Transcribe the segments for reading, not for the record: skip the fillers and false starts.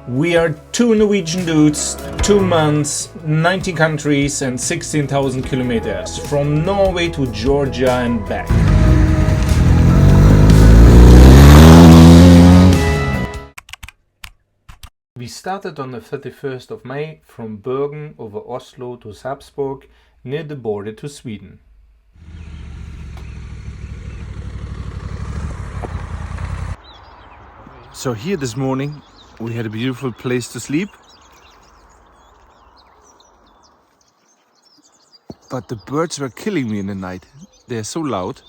We are two Norwegian dudes, 2 months, 90 countries and 16,000 kilometers from Norway to Georgia and back. We started on the 31st of May from Bergen over Oslo to Sarpsborg near the border to Sweden. So here this morning we had a beautiful place to sleep, but the birds were killing me in the night. They're so loud.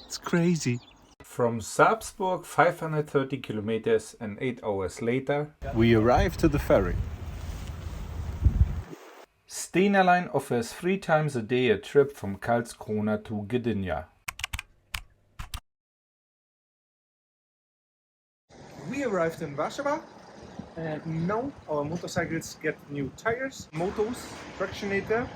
It's crazy. From Sarpsborg, 530 kilometers and 8 hours later, We arrived to the ferry. Stena Line offers 3 times a day a trip from Karlskrona to Gdynia. We arrived in Warsaw and now our motorcycles get new tires, motos, Tractionator,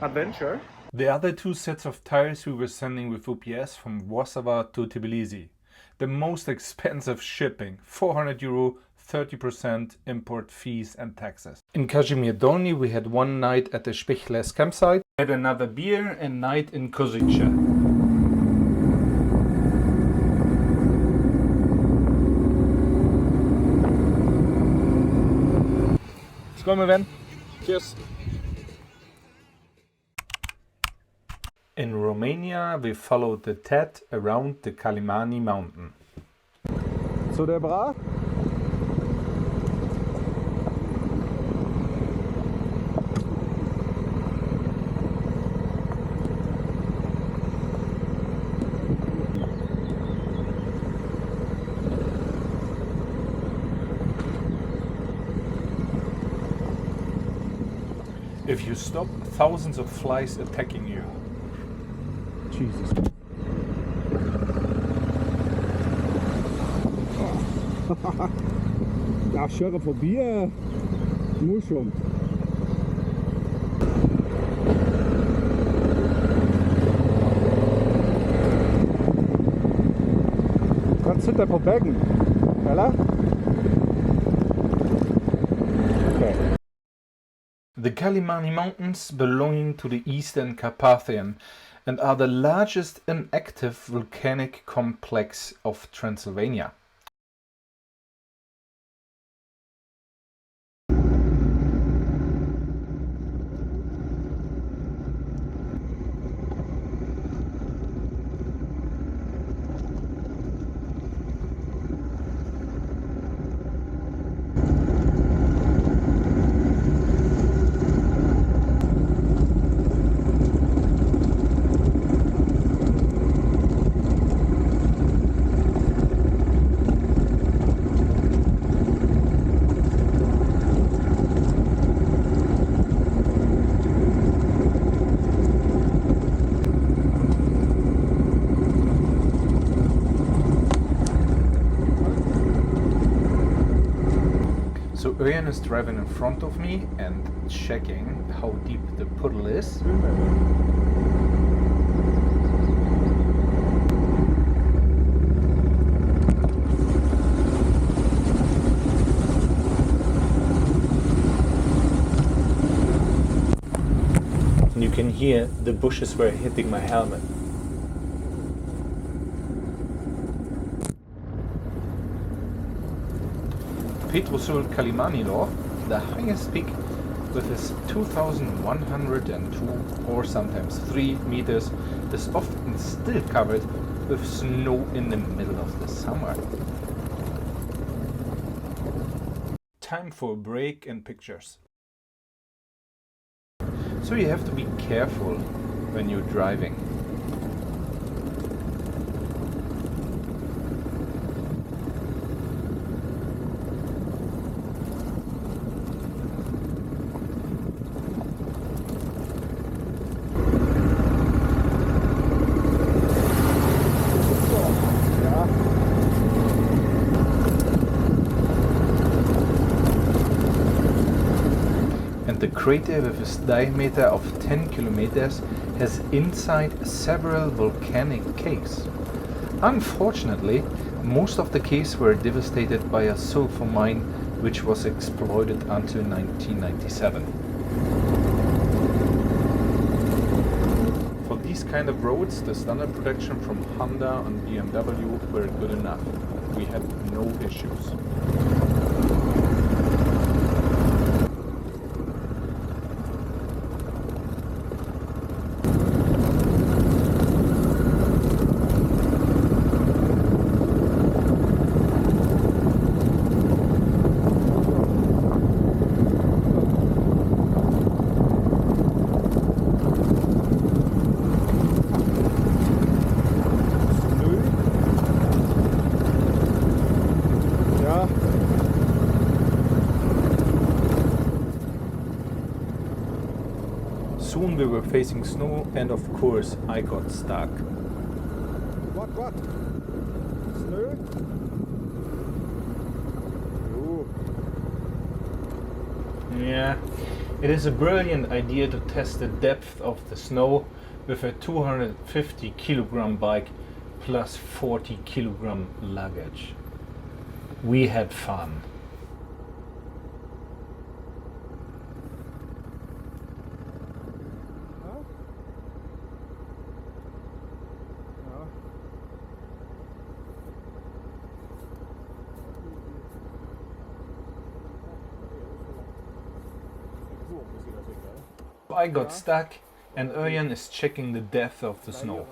Adventure. The other 2 sets of tires we were sending with UPS from Warsaw to Tbilisi. The most expensive shipping, 400 euro, 30% import fees and taxes. In Kazimierz Dolny we had one night at the Spichles campsite, had another beer and night in Kozice. Skål med ven. Cheers. In Romania we followed the TET around the Kalimani mountain. Så det er bra. If you stop, thousands of flies attacking you. Jesus. Jeg kjører forbi morsomt. Kan sitte på bagen, eller? Okay. The Kalimani Mountains belonging to the Eastern Carpathian and are the largest inactive volcanic complex of Transylvania. So Örjan is driving in front of me and checking how deep the puddle is. And you can hear the bushes were hitting my helmet. Petrosul Kalimani, the highest peak with its 2,102 or sometimes 3 meters, is often still covered with snow in the middle of the summer. Time for a break and pictures. So you have to be careful when you're driving. The crater with its diameter of 10 kilometers has inside several volcanic caves. Unfortunately, most of the caves were devastated by a sulfur mine which was exploited until 1997. For these kind of roads, the standard protection from Honda and BMW were good enough. We had no issues. Soon we were facing snow and of course I got stuck. What? Snow? Yeah, it is a brilliant idea to test the depth of the snow with a 250 kilogram bike plus 40 kilogram luggage. We had fun. I got stuck and Örjan is checking the depth of the snow.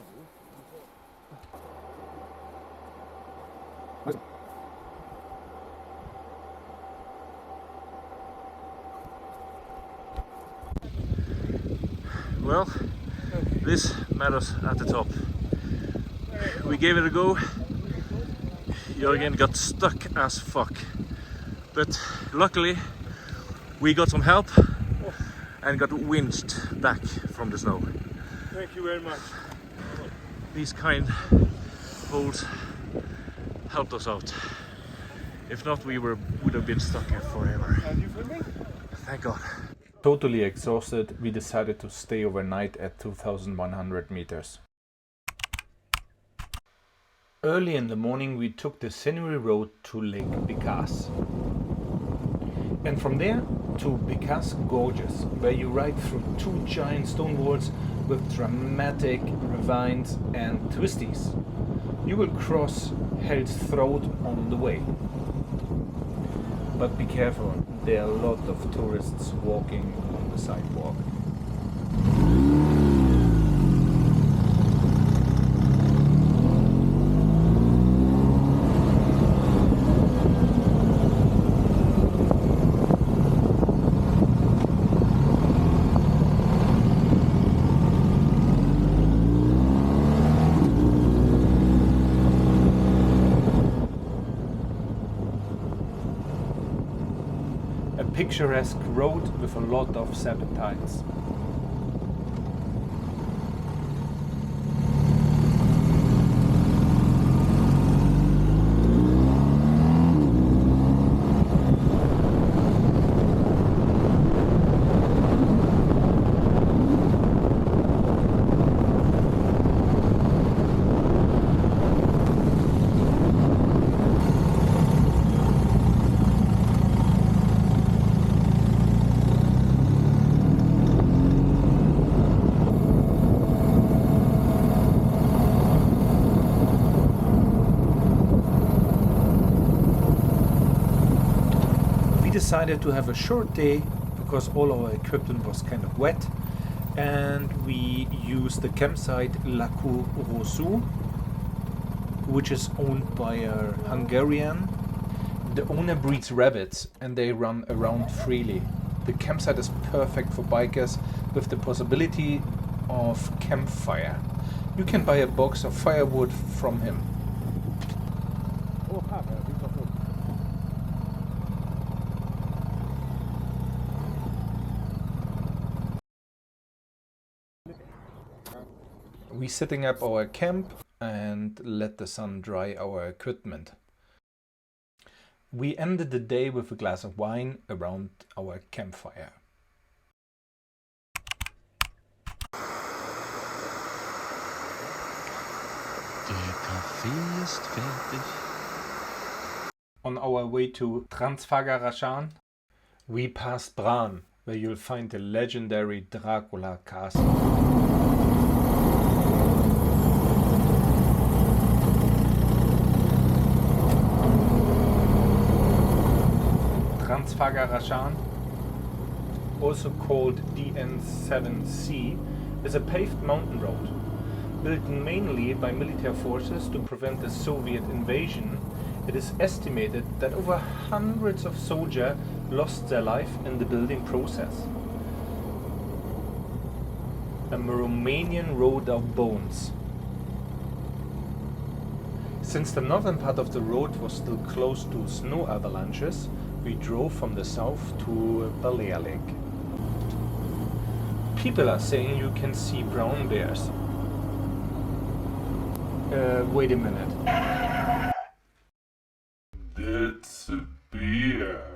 Well, this matters at the top. We gave it a go. Jörgen got stuck as fuck. But luckily we got some help and got winched back from the snow. Thank you very much. These kind holes helped us out. If not, we would have been stuck here forever. Are you filming? Thank God. Totally exhausted, we decided to stay overnight at 2100 meters. Early in the morning we took the scenery road to Lake Bicas. And from there to Bicas Gorges, where you ride through two giant stone walls with dramatic ravines and twisties. You will cross Hell's Throat on the way. But be careful, there are a lot of tourists walking on the sidewalk. A picturesque road with a lot of serpentines. Decided to have a short day because all our equipment was kind of wet, and we used the campsite Lacu Rosu, which is owned by a Hungarian. The owner breeds rabbits and they run around freely. The campsite is perfect for bikers with the possibility of campfire. You can buy a box of firewood from him. We setting up our camp and let the sun dry our equipment. We ended the day with a glass of wine around our campfire. Der Kaffee ist fertig. On our way to Transfagarashan, we passed Bran, where you'll find the legendary Dracula castle. Transfagarashan, also called DN7C, is a paved mountain road, built mainly by military forces to prevent the Soviet invasion. It is estimated that over hundreds of soldiers lost their life in the building process. A Romanian road of bones. Since the northern part of the road was still close to snow avalanches, we drove from the south to Balea Lake. People are saying you can see brown bears. Wait a minute. That's a bear.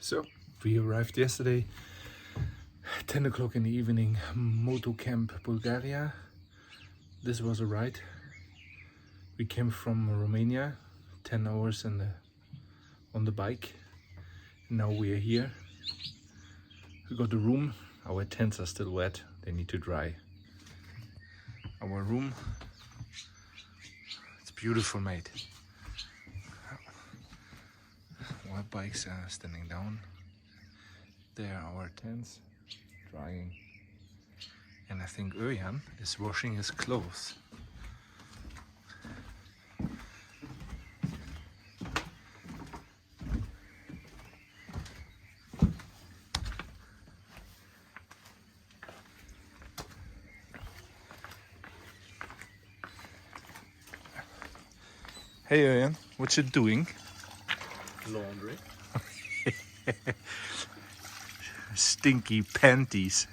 So, we arrived yesterday, 10 o'clock in the evening, Moto Camp, Bulgaria. This was a ride. We came from Romania, 10 hours on the bike. Now we are here. We got a room. Our tents are still wet, they need to dry. Our room, it's beautiful, mate. Our bikes are standing down. There are our tents drying. And I think Örjan is washing his clothes. Hey Örjan, what you doing? Laundry. Stinky panties.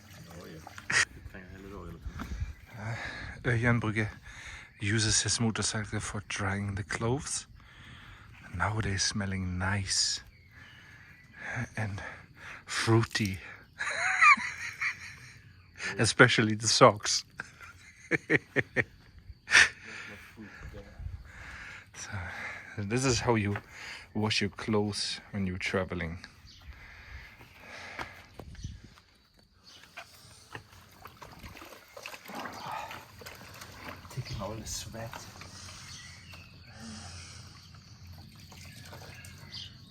Örjan Brugge uses his motorcycle for drying the clothes. Now they're smelling nice and fruity. Especially the socks. So, this is how you wash your clothes when you're traveling. Taking all the sweat.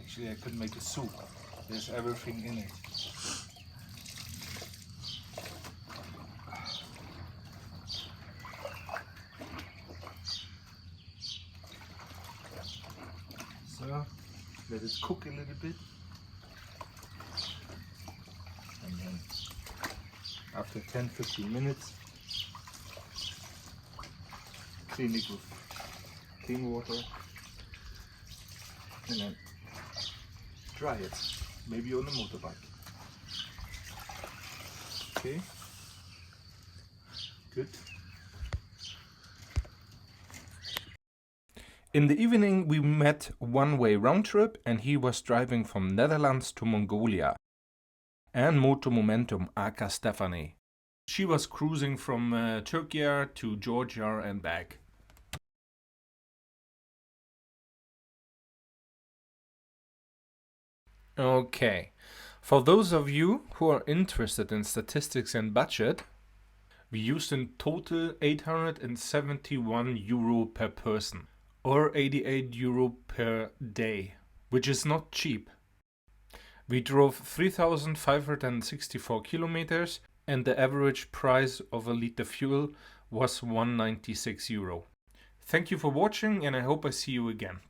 Actually, I could make a soup. There's everything in it. So, let it cook a little bit. And then, after 10-15 minutes, clean it with clean water. And then dry it, maybe on a motorbike. Okay, good. In the evening we met one-way round trip and he was driving from Netherlands to Mongolia. And Moto Momentum aka Stephanie. She was cruising from Türkiye to Georgia and back. Okay, for those of you who are interested in statistics and budget, we used in total 871 euro per person, or 88 euro per day, which is not cheap. We drove 3,564 kilometers and the average price of a liter fuel was 196 euro. Thank you for watching and I hope I see you again.